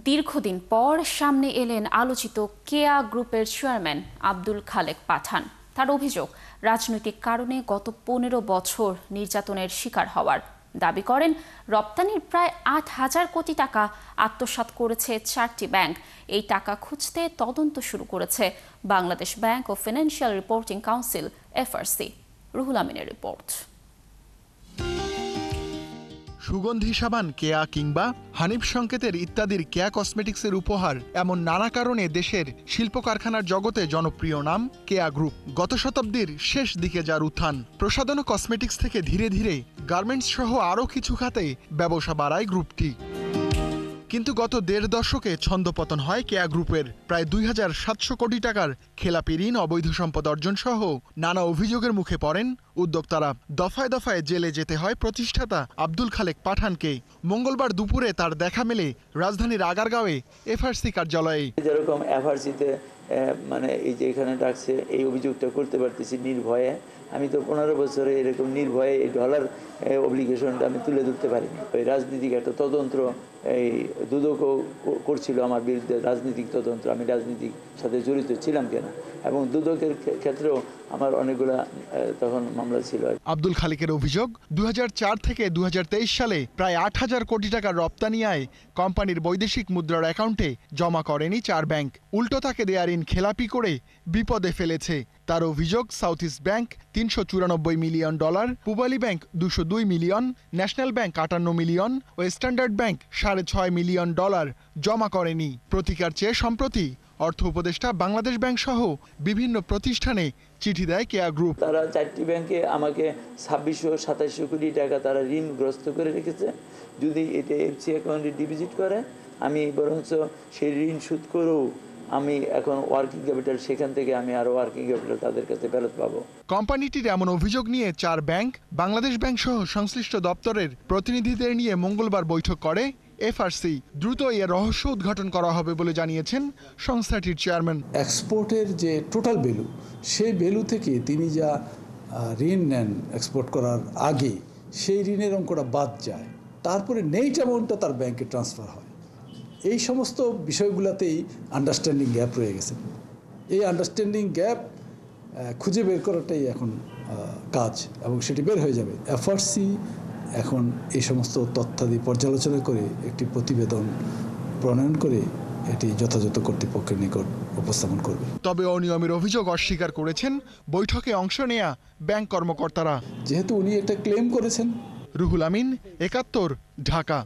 দীর্ঘদিন পর সামনে এলেন আলোচিত কেয়া গ্রুপের চেয়ারম্যান আব্দুল খালেক পাঠান। তার অভিযোগ, রাজনৈতিক কারণে গত 15 বছর নির্যাতনের শিকার হওয়ার। দাবি করেন, রপ্তানির প্রায় 8,000 কোটি টাকা আত্মসাৎ করেছে 4টি ব্যাংক। এই টাকা খুঁজতে তদন্ত শুরু করেছে বাংলাদেশ ব্যাংক ও financial reporting council FRC. Ruhul আমিনের রিপোর্ট। সুগন্ধি সাবান, কেয়া কিংবা হানিফ সংকেতের ইত্যাদির কেয়া কসমেটিক্সের উপহার, এমন নানা কারণে দেশের শিল্প কারখানার জগতে জনপ্রিয় নাম কেয়া গ্রুপ। গত শতাব্দীর শেষ দিকে যার উত্থান, প্রসাধন ও কসমেটিক্স থেকে ধীরে ধীরে গার্মেন্টস সহ আরও কিছু খাতে ব্যবসা বাড়ায় গ্রুপটি। কিন্তু গত 1.5 দশকে ছন্দপতন হয় কেয়া গ্রুপের। প্রায় 2,700 কোটি টাকার খেলাপি ঋণ, অবৈধ সম্পদ অর্জন সহ নানা অভিযোগের মুখে পড়েন উদ্যোক্তারা। দফায় দফায় জেলে যেতে হয় প্রতিষ্ঠাতা আব্দুল খালেক পাঠানকে। মঙ্গলবার দুপুরে তার দেখা মেলে রাজধানীর আগারগাঁওয়ে এফআরসি কার্যালয়ে। যেরকম এফআরসিতে এই যে এখানে ডাকছে, এই অভিযোগটা করতে পারতেছি নির্ভয়ে। আমি তো 15 বছরে এরকম নির্ভয়ে এই ডলার অব্লিগেশনটা আমি তুলে ধরতে পারিনি। ওই রাজনীতিক একটা তদন্ত এই দুদকও করছিল আমার বিরুদ্ধে, রাজনৈতিক তদন্ত। আমি রাজনীতির সাথে জড়িত ছিলাম কিনা, এবং দুদকের ক্ষেত্রেও আমার অনেকগুলা তখন মামলা ছিল। আব্দুল খালেকের অভিযোগ, 2004 থেকে 2023 সালে প্রায় 8,000 কোটি টাকার রপ্তানি আয় কোম্পানির বৈদেশিক মুদ্রার অ্যাকাউন্টে জমা করেনি 4 ব্যাংক। উল্টো তাকে দেয়া ঋণ খেলাপি করে বিপদে ফেলেছে। তার অভিযোগ, south east bank $394 million, Pubali bank $202 million, national bank $58 million ও স্ট্যান্ডার্ড ব্যাংক $6.5 মিলিয়ন জমা করেনি। প্রতিকার চেয়ে সম্প্রতি অর্থ উপদেষ্টা, বাংলাদেশ ব্যাংক সহ বিভিন্ন প্রতিষ্ঠানে চিঠি দেয় কেয়া গ্রুপ। তারা 4টি ব্যাংকে আমাকে 2600-2700 কোটি টাকা তারা ঋণগ্রস্ত করে রেখেছে। যদি এটা এফসি অ্যাকাউন্টে ডিপোজিট করে, আমি বরঞ্চ সেই ঋণ শোধ করেও আমি এখন ওয়ার্কিং ক্যাপিটাল, সেখান থেকে আমি আরো ওয়ার্কিং ক্যাপিটাল তাদের কাছে ফেরত পাবো। কোম্পানিটির এমন অভিযোগ নিয়ে 4 ব্যাংক, বাংলাদেশ ব্যাংক সহ সংশ্লিষ্ট দপ্তরের প্রতিনিধিদের নিয়ে মঙ্গলবার বৈঠক করে এফআরসি। দ্রুত এর রহস্য উদ্ঘাটন করা হবে বলে জানিয়েছেন সংস্থাটির চেয়ারম্যান। এক্সপোর্টের যে টোটাল ভ্যালু, সেই ভ্যালু থেকে তিনি যা ঋণ নেন এক্সপোর্ট করার আগে, সেই ঋণের অঙ্কটা বাদ যায়, তারপরে নেট অ্যামাউন্টটা তার ব্যাংকে ট্রান্সফার হয়। এই সমস্ত বিষয়গুলোতেই আন্ডারস্ট্যান্ডিং গ্যাপ রয়ে গেছে। এই আন্ডারস্ট্যান্ডিং গ্যাপ খুঁজে বের করাটাই এখন কাজ, এবং সেটি বের হয়ে যাবে। এফআরসি এখন এই সমস্ত তথ্যাদি পর্যালোচনা করে একটি প্রতিবেদন প্রণয়ন করে এটি যথাযথ কর্তৃপক্ষের নিকট উপস্থাপন করবে। তবে অনিয়মের অভিযোগ অস্বীকার করেছেন বৈঠকে অংশ নেয়া ব্যাংক কর্মকর্তারা। যেহেতু উনি এটা ক্লেম করেছেন। রুহুল আমিন, 71, ঢাকা।